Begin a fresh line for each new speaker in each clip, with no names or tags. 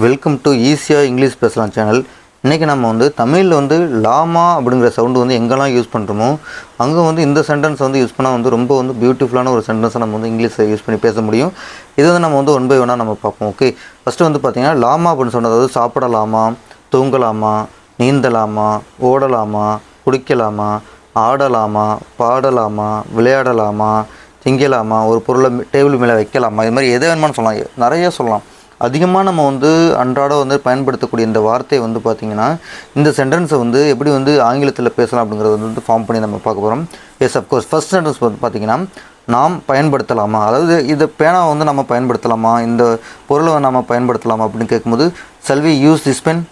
Welcome to ஈஸியாக English பேசலாம் channel. இன்றைக்கி நம்ம வந்து தமிழில் வந்து லாமா அப்படிங்கிற சவுண்டு வந்து எங்கெல்லாம் யூஸ் பண்ணுறோமோ அங்கே வந்து இந்த சென்டென்ஸ் வந்து யூஸ் பண்ணால் வந்து ரொம்ப வந்து பியூட்டிஃபுல்லான ஒரு சென்டென்ஸை நம்ம வந்து இங்கிலீஷில் யூஸ் பண்ணி பேச முடியும். இது வந்து நம்ம வந்து ஒன் பை ஒன்னாக நம்ம பார்ப்போம். ஓகே, ஃபஸ்ட்டு வந்து பார்த்திங்கன்னா லாமா அப்படின்னு சொன்னது அதாவது சாப்பிடலாமா, தூங்கலாமா, நீந்தலாமா, ஓடலாமா, குடிக்கலாமா, ஆடலாமா, பாடலாமா, விளையாடலாமா, திங்கலாமா, ஒரு பொருளை டேபிள் மேலே வைக்கலாமா, இது மாதிரி எதை வேணுமான்னு சொல்லலாம், நிறைய சொல்லலாம். அதிகமாக நம்ம வந்து அன்றாட வந்து பயன்படுத்தக்கூடிய இந்த வார்த்தை வந்து பார்த்திங்கன்னா இந்த சென்டென்ஸை வந்து எப்படி வந்து ஆங்கிலத்தில் பேசலாம் அப்படிங்கிறத வந்து ஃபார்ம் பண்ணி நம்ம பார்க்க போகிறோம். எஸ், அஃப்கோர்ஸ் ஃபஸ்ட் சென்டென்ஸ் வந்து பார்த்திங்கன்னா நாம் பயன்படுத்தலாமா, அதாவது இந்த பேனாவை வந்து நம்ம பயன்படுத்தலாமா, இந்த பொருளை நம்ம பயன்படுத்தலாமா அப்படின்னு கேட்கும்போது shall we use this pen,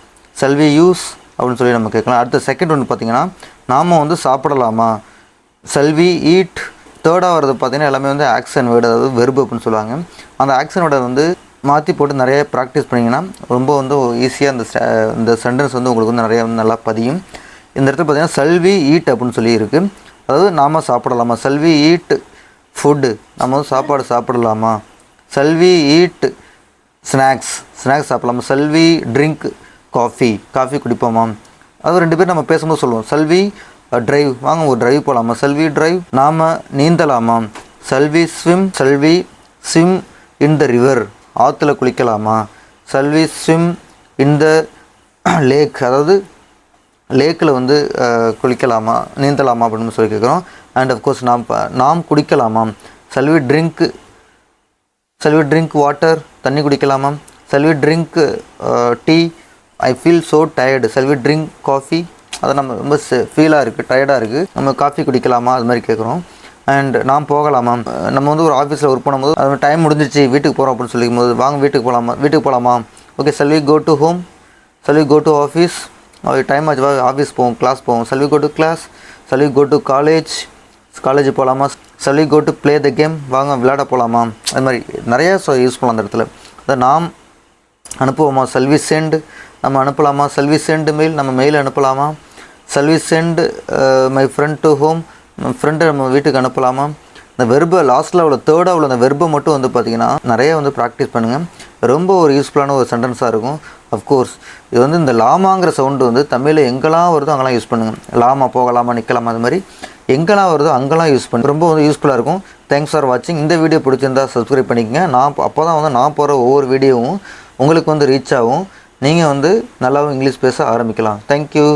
shall we use அப்படின்னு சொல்லி நம்ம கேட்கலாம். அடுத்த செகண்ட் ஒன்று பார்த்திங்கன்னா நாம் வந்து சாப்பிடலாமா, shall we ஈட். தேர்டாக வரது பார்த்திங்கன்னா எல்லாமே வந்து ஆக்ஷன் வேர்டு, அதாவது வெர்பு அப்படின்னு சொல்லுவாங்க. அந்த ஆக்ஷன் வேர்டை வந்து மாற்றி போட்டு நிறைய ப்ராக்டிஸ் பண்ணிங்கன்னா ரொம்ப வந்து ஈஸியாக இந்த சென்டென்ஸ் வந்து உங்களுக்கு வந்து நிறைய வந்து நல்லா பதியும். இந்த இடத்துல பார்த்திங்கன்னா shall we ஈட் அப்படின்னு சொல்லி இருக்குது. அதாவது நாம் சாப்பிடலாமா, shall we ஈட் ஃபுட்டு, நம்ம வந்து சாப்பாடு சாப்பிடலாமா, shall we ஈட் ஸ்நாக்ஸ் சாப்பிடலாமா, shall we ட்ரிங்க் காஃபி குடிப்போமா. அது ரெண்டு பேர் நம்ம பேசும்போது சொல்லுவோம் shall we ட்ரைவ், வாங்க ஒரு ட்ரைவ் போகலாமா, shall we ட்ரைவ். நாம் நீந்தலாமா, shall we swim in the river, ஆற்றுல குளிக்கலாமா, shall we ஸ்விம் இன் த லேக், அதாவது லேக்கில் வந்து குளிக்கலாமா, நீந்தலாமா அப்படின்னு சொல்லி கேட்குறோம். அண்ட் அஃப்கோர்ஸ் நாம் குடிக்கலாமா, shall we ட்ரிங்க் வாட்டர், தண்ணி குடிக்கலாமா, shall we drink tea, I feel so tired, shall we drink coffee, அதை நம்ம ரொம்ப ஃபீலாக இருக்குது, டயர்டாக இருக்குது, நம்ம காஃபி குடிக்கலாமா, அது மாதிரி கேட்குறோம். அண்ட் நாம் போகலாமா, நம்ம வந்து ஒரு ஆஃபீஸில் ஒர்க் பண்ணும்போது அது டைம் முடிஞ்சிச்சு வீட்டுக்கு போகிறோம் அப்படின்னு சொல்லிக்கும் போது வாங்க வீட்டுக்கு போகலாமா. Okay, shall we go to home, shall we go to office, time ஆச்சு ஆஃபீஸ் போவோம், கிளாஸ் போவோம், shall we go to class, shall we go to college போகலாமா, shall we go to play the game, வாங்க விளையாட போகலாமா. அது மாதிரி நிறைய யூஸ் பண்ணலாம் அந்த இடத்துல. அதை நாம் அனுப்புவோமா, shall we send, நம்ம அனுப்பலாமா, shall we send மெயில், நம்ம mail அனுப்பலாமா, shall we send my friend to home, நம்ம ஃப்ரெண்டை நம்ம வீட்டுக்கு அனுப்பலாமா. இந்த வெர்பை லாஸ்ட்டில் உள்ள தேர்டாக உள்ள அந்த வெர்பை மட்டும் வந்து பார்த்திங்கன்னா நிறைய வந்து ப்ராக்டிஸ் பண்ணுங்கள். ரொம்ப ஒரு யூஸ்ஃபுல்லான ஒரு சென்டென்ஸாக இருக்கும். அஃப்கோர்ஸ் இது வந்து இந்த லாமாங்கிற சவுண்டு வந்து தமிழில் எங்கெல்லாம் வருதோ அங்கெல்லாம் யூஸ் பண்ணுங்கள். லாமா, போகலாமா, நிற்கலாமா, அது மாதிரி எங்கெல்லாம் வருதோ அங்கெல்லாம் யூஸ் பண்ணி ரொம்ப வந்து யூஸ்ஃபுல்லாக இருக்கும். தேங்க்ஸ் ஃபார் வாட்சிங். இந்த வீடியோ பிடிச்சிருந்தால் சப்ஸ்கிரைப் பண்ணிக்கங்க. அப்போ தான் வந்து நான் போகிற ஒவ்வொரு வீடியோவும் உங்களுக்கு வந்து ரீச் ஆகும். நீங்கள் வந்து நல்லாவும் இங்கிலீஷ் பேச ஆரம்பிக்கலாம். தேங்க்யூ.